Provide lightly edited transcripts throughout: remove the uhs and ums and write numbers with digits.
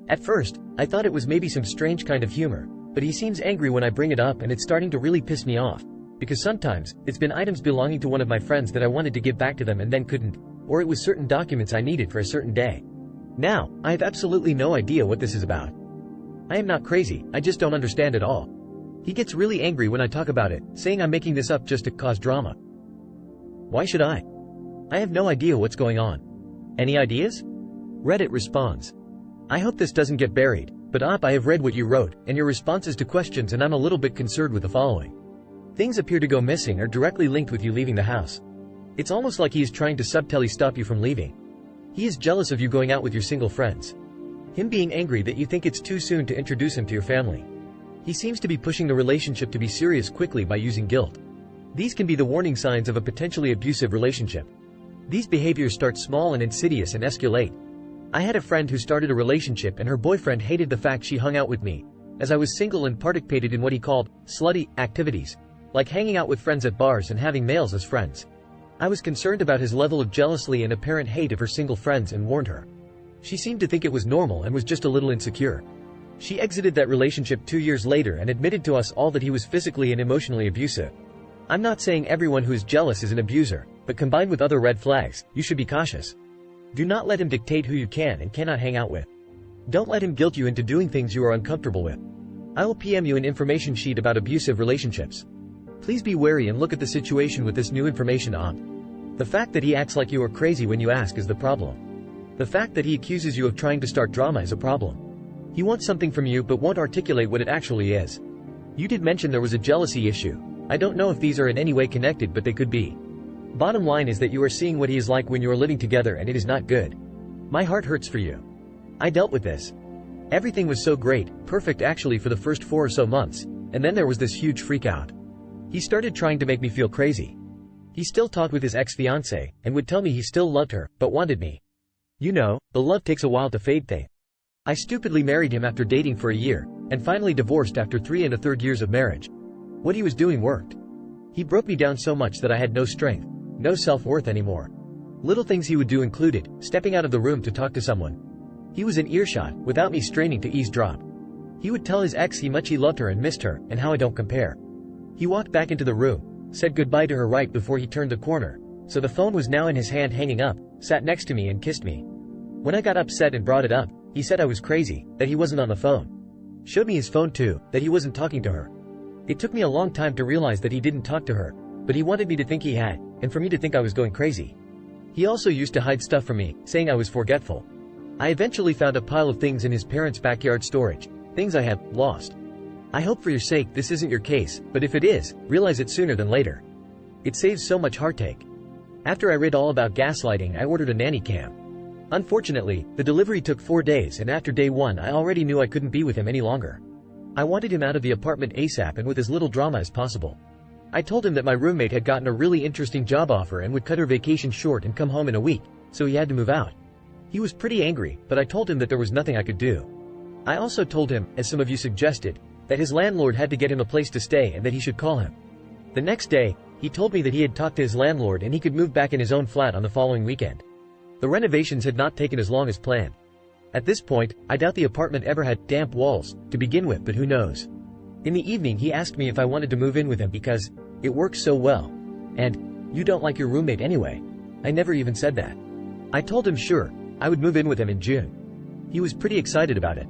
At first, I thought it was maybe some strange kind of humor, but he seems angry when I bring it up and it's starting to really piss me off. Because sometimes, it's been items belonging to one of my friends that I wanted to give back to them and then couldn't, or it was certain documents I needed for a certain day. Now, I have absolutely no idea what this is about. I am not crazy, I just don't understand at all. He gets really angry when I talk about it, saying I'm making this up just to cause drama. Why should I? I have no idea what's going on. Any ideas? Reddit responds. I hope this doesn't get buried, but I have read what you wrote, and your responses to questions, and I'm a little bit concerned with the following. Things appear to go missing or directly linked with you leaving the house. It's almost like he is trying to subtly stop you from leaving. He is jealous of you going out with your single friends. Him being angry that you think it's too soon to introduce him to your family. He seems to be pushing the relationship to be serious quickly by using guilt. These can be the warning signs of a potentially abusive relationship. These behaviors start small and insidious and escalate. I had a friend who started a relationship and her boyfriend hated the fact she hung out with me, as I was single and participated in what he called slutty activities, like hanging out with friends at bars and having males as friends. I was concerned about his level of jealousy and apparent hate of her single friends and warned her. She seemed to think it was normal and was just a little insecure. She exited that relationship 2 years later and admitted to us all that he was physically and emotionally abusive. I'm not saying everyone who is jealous is an abuser, but combined with other red flags, you should be cautious. Do not let him dictate who you can and cannot hang out with. Don't let him guilt you into doing things you are uncomfortable with. I will PM you an information sheet about abusive relationships. Please be wary and look at the situation with this new information on. The fact that he acts like you are crazy when you ask is the problem. The fact that he accuses you of trying to start drama is a problem. He wants something from you but won't articulate what it actually is. You did mention there was a jealousy issue. I don't know if these are in any way connected, but they could be. Bottom line is that you are seeing what he is like when you are living together and it is not good. My heart hurts for you. I dealt with this. Everything was so great, perfect actually for the first 4 or so months, and then there was this huge freak out. He started trying to make me feel crazy. He still talked with his ex-fiancée, and would tell me he still loved her, but wanted me. You know, the love takes a while to fade thing. I stupidly married him after dating for a year, and finally divorced after 3 1/3 years of marriage. What he was doing worked. He broke me down so much that I had no strength, no self-worth anymore. Little things he would do included stepping out of the room to talk to someone. He was in earshot, without me straining to eavesdrop. He would tell his ex how much he loved her and missed her, and how I don't compare. He walked back into the room, said goodbye to her right before he turned the corner, so the phone was now in his hand hanging up, sat next to me and kissed me. When I got upset and brought it up, he said I was crazy, that he wasn't on the phone. Showed me his phone too, that he wasn't talking to her. It took me a long time to realize that he didn't talk to her, but he wanted me to think he had, and for me to think I was going crazy. He also used to hide stuff from me, saying I was forgetful. I eventually found a pile of things in his parents' backyard storage, things I had lost. I hope for your sake this isn't your case, but if it is, realize it sooner than later. It saves so much heartache. After I read all about gaslighting, I ordered a nanny cam. Unfortunately, the delivery took 4 days, and after day 1 I already knew I couldn't be with him any longer. I wanted him out of the apartment ASAP and with as little drama as possible. I told him that my roommate had gotten a really interesting job offer and would cut her vacation short and come home in a week, so he had to move out. He was pretty angry, but I told him that there was nothing I could do. I also told him, as some of you suggested, that his landlord had to get him a place to stay and that he should call him. The next day, he told me that he had talked to his landlord and he could move back in his own flat on the following weekend. The renovations had not taken as long as planned. At this point, I doubt the apartment ever had damp walls, to begin with, but who knows. In the evening he asked me if I wanted to move in with him because it works so well. And, you don't like your roommate anyway. I never even said that. I told him sure, I would move in with him in June. He was pretty excited about it.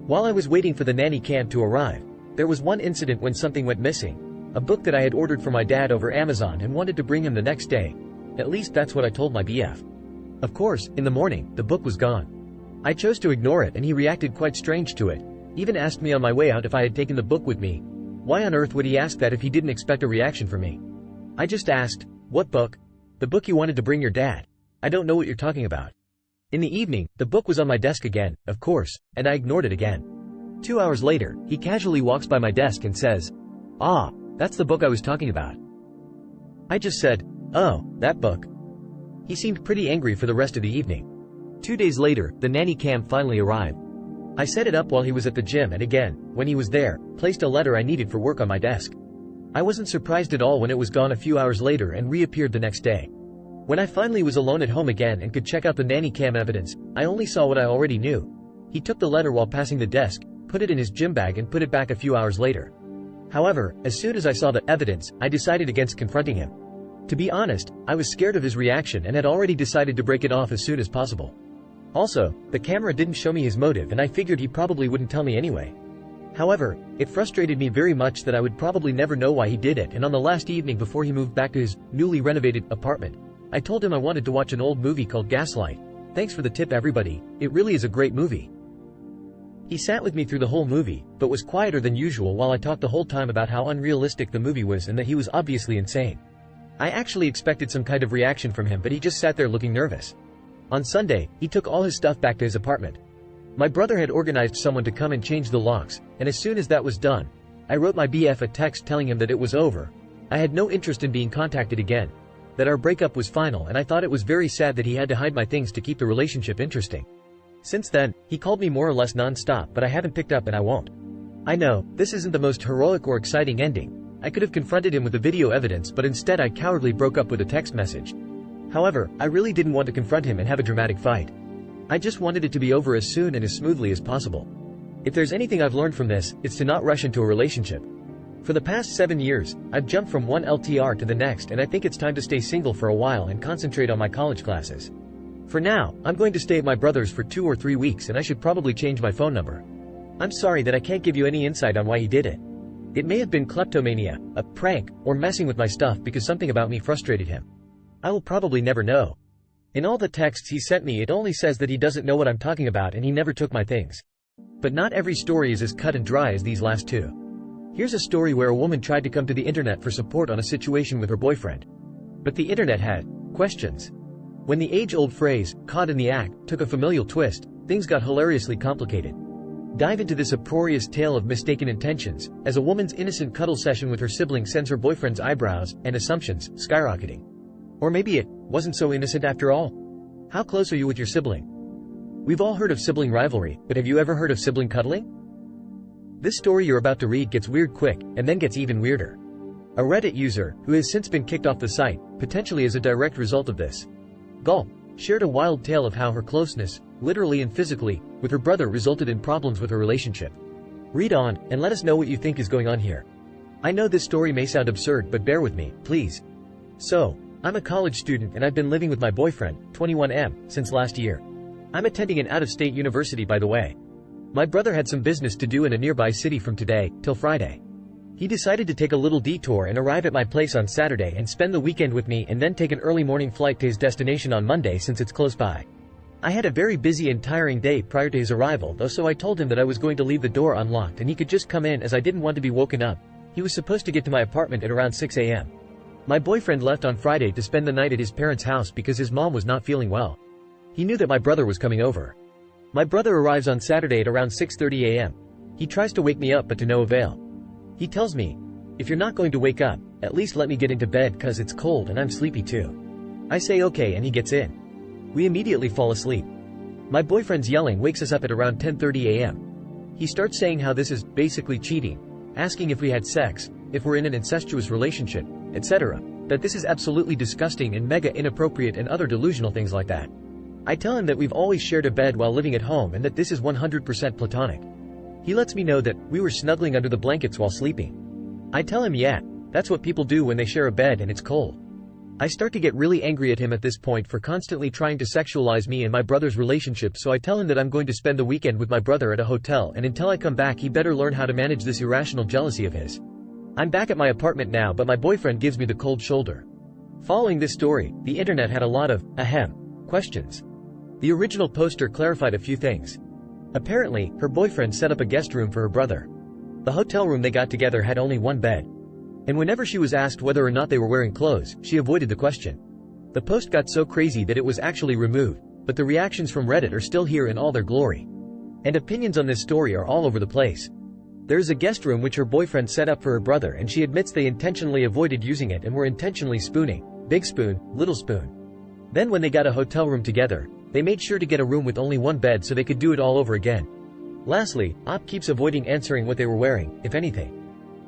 While I was waiting for the nanny cam to arrive, there was one incident when something went missing. A book that I had ordered for my dad over Amazon and wanted to bring him the next day. At least that's what I told my BF. Of course, in the morning, the book was gone. I chose to ignore it and he reacted quite strange to it, even asked me on my way out if I had taken the book with me. Why on earth would he ask that if he didn't expect a reaction from me? I just asked, what book? The book you wanted to bring your dad. I don't know what you're talking about. In the evening, the book was on my desk again, of course, and I ignored it again. 2 hours later, he casually walks by my desk and says, "Ah, that's the book I was talking about." I just said, "Oh, that book." He seemed pretty angry for the rest of the evening. 2 days later, the nanny cam finally arrived. I set it up while he was at the gym and again, when he was there, placed a letter I needed for work on my desk. I wasn't surprised at all when it was gone a few hours later and reappeared the next day. When I finally was alone at home again and could check out the nanny cam evidence, I only saw what I already knew. He took the letter while passing the desk, put it in his gym bag and put it back a few hours later. However, as soon as I saw the evidence, I decided against confronting him. To be honest, I was scared of his reaction and had already decided to break it off as soon as possible. Also, the camera didn't show me his motive and I figured he probably wouldn't tell me anyway. However, it frustrated me very much that I would probably never know why he did it, and on the last evening before he moved back to his newly renovated apartment, I told him I wanted to watch an old movie called Gaslight. Thanks for the tip, everybody. It really is a great movie. He sat with me through the whole movie, but was quieter than usual while I talked the whole time about how unrealistic the movie was and that he was obviously insane. I actually expected some kind of reaction from him, but he just sat there looking nervous. On Sunday, he took all his stuff back to his apartment. My brother had organized someone to come and change the locks, and as soon as that was done, I wrote my BF a text telling him that it was over. I had no interest in being contacted again, that our breakup was final, and I thought it was very sad that he had to hide my things to keep the relationship interesting. Since then, he called me more or less non-stop, but I haven't picked up and I won't. I know, this isn't the most heroic or exciting ending. I could have confronted him with the video evidence, but instead I cowardly broke up with a text message. However, I really didn't want to confront him and have a dramatic fight. I just wanted it to be over as soon and as smoothly as possible. If there's anything I've learned from this, it's to not rush into a relationship. For the past 7 years, I've jumped from one LTR to the next, and I think it's time to stay single for a while and concentrate on my college classes. For now, I'm going to stay at my brother's for 2 or 3 weeks, and I should probably change my phone number. I'm sorry that I can't give you any insight on why he did it. It may have been kleptomania, a prank, or messing with my stuff because something about me frustrated him. I will probably never know. In all the texts he sent me, it only says that he doesn't know what I'm talking about and he never took my things. But not every story is as cut and dry as these last two. Here's a story where a woman tried to come to the internet for support on a situation with her boyfriend. But the internet had questions. When the age-old phrase, "caught in the act," took a familial twist, things got hilariously complicated. Dive into this uproarious tale of mistaken intentions, as a woman's innocent cuddle session with her sibling sends her boyfriend's eyebrows and assumptions skyrocketing. Or maybe it wasn't so innocent after all. How close are you with your sibling? We've all heard of sibling rivalry, but have you ever heard of sibling cuddling? This story you're about to read gets weird quick, and then gets even weirder. A Reddit user, who has since been kicked off the site, potentially as a direct result of this, Gulp, shared a wild tale of how her closeness, literally and physically, with her brother resulted in problems with her relationship. Read on, and let us know what you think is going on here. I know this story may sound absurd, but bear with me, please. So, I'm a college student and I've been living with my boyfriend, 21M, since last year. I'm attending an out-of-state university, by the way. My brother had some business to do in a nearby city from today till Friday. He decided to take a little detour and arrive at my place on Saturday and spend the weekend with me and then take an early morning flight to his destination on Monday since it's close by. I had a very busy and tiring day prior to his arrival though, so I told him that I was going to leave the door unlocked and he could just come in as I didn't want to be woken up. He was supposed to get to my apartment at around 6 a.m. My boyfriend left on Friday to spend the night at his parents' house because his mom was not feeling well. He knew that my brother was coming over. My brother arrives on Saturday at around 6:30 a.m. He tries to wake me up but to no avail. He tells me, "If you're not going to wake up, at least let me get into bed cause it's cold and I'm sleepy too." I say okay and he gets in. We immediately fall asleep. My boyfriend's yelling wakes us up at around 10:30 a.m. He starts saying how this is basically cheating, asking if we had sex, if we're in an incestuous relationship, etc. That this is absolutely disgusting and mega inappropriate and other delusional things like that. I tell him that we've always shared a bed while living at home and that this is 100% platonic. He lets me know that we were snuggling under the blankets while sleeping. I tell him yeah, that's what people do when they share a bed and it's cold. I start to get really angry at him at this point for constantly trying to sexualize me and my brother's relationship, so I tell him that I'm going to spend the weekend with my brother at a hotel and until I come back he better learn how to manage this irrational jealousy of his. I'm back at my apartment now but my boyfriend gives me the cold shoulder. Following this story, the internet had a lot of questions. The original poster clarified a few things. Apparently, her boyfriend set up a guest room for her brother. The hotel room they got together had only one bed. And whenever she was asked whether or not they were wearing clothes, she avoided the question. The post got so crazy that it was actually removed, but the reactions from Reddit are still here in all their glory. And opinions on this story are all over the place. There is a guest room which her boyfriend set up for her brother and she admits they intentionally avoided using it and were intentionally spooning, big spoon, little spoon. Then when they got a hotel room together, they made sure to get a room with only one bed so they could do it all over again. Lastly, Op keeps avoiding answering what they were wearing, if anything.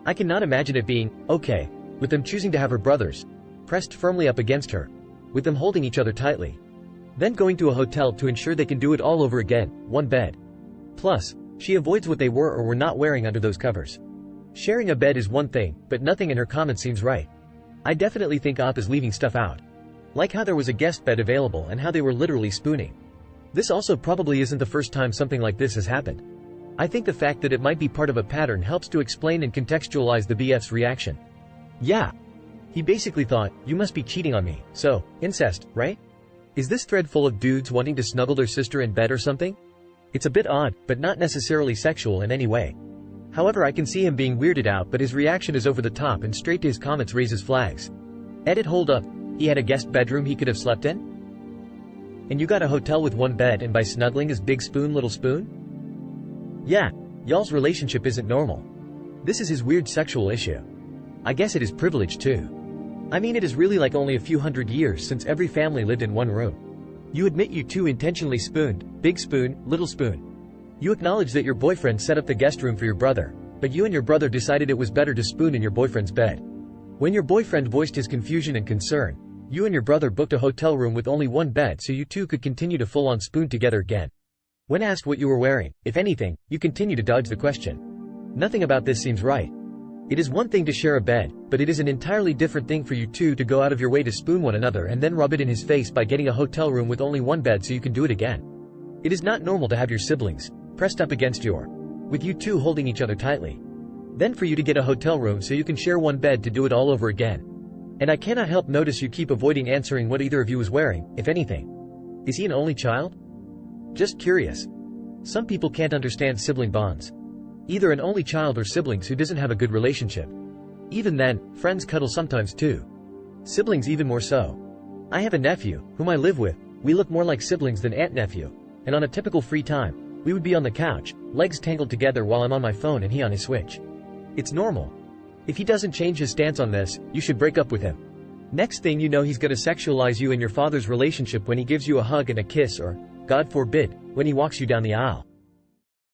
I cannot imagine it being okay with them choosing to have her brothers pressed firmly up against her, with them holding each other tightly, then going to a hotel to ensure they can do it all over again, one bed. Plus, she avoids what they were or were not wearing under those covers. Sharing a bed is one thing, but nothing in her comments seems right. I definitely think Op is leaving stuff out. Like how there was a guest bed available and how they were literally spooning. This also probably isn't the first time something like this has happened. I think the fact that it might be part of a pattern helps to explain and contextualize the BF's reaction. Yeah. He basically thought, you must be cheating on me, so, incest, right? Is this thread full of dudes wanting to snuggle their sister in bed or something? It's a bit odd, but not necessarily sexual in any way. However, I can see him being weirded out, but his reaction is over the top and straight to his comments raises flags. Edit, hold up, he had a guest bedroom he could have slept in? And you got a hotel with one bed, and by snuggling is big spoon little spoon? Yeah, y'all's relationship isn't normal. This is his weird sexual issue. I guess it is privilege too. I mean, it is really like only a few hundred years since every family lived in one room. You admit you two intentionally spooned, big spoon, little spoon. You acknowledge that your boyfriend set up the guest room for your brother, but you and your brother decided it was better to spoon in your boyfriend's bed. When your boyfriend voiced his confusion and concern, you and your brother booked a hotel room with only one bed so you two could continue to full-on spoon together again. When asked what you were wearing, if anything, you continue to dodge the question. Nothing about this seems right. It is one thing to share a bed, but it is an entirely different thing for you two to go out of your way to spoon one another and then rub it in his face by getting a hotel room with only one bed so you can do it again. It is not normal to have your siblings pressed up against with you two holding each other tightly. Then for you to get a hotel room so you can share one bed to do it all over again. And I cannot help notice you keep avoiding answering what either of you is wearing, if anything. Is he an only child? Just curious. Some people can't understand sibling bonds. Either an only child or siblings who doesn't have a good relationship. Even then, friends cuddle sometimes too. Siblings even more so. I have a nephew, whom I live with. We look more like siblings than aunt-nephew. And on a typical free time, we would be on the couch, legs tangled together while I'm on my phone and he on his Switch. It's normal. If he doesn't change his stance on this, you should break up with him. Next thing you know, he's gonna sexualize you and your father's relationship when he gives you a hug and a kiss or, God forbid, when he walks you down the aisle.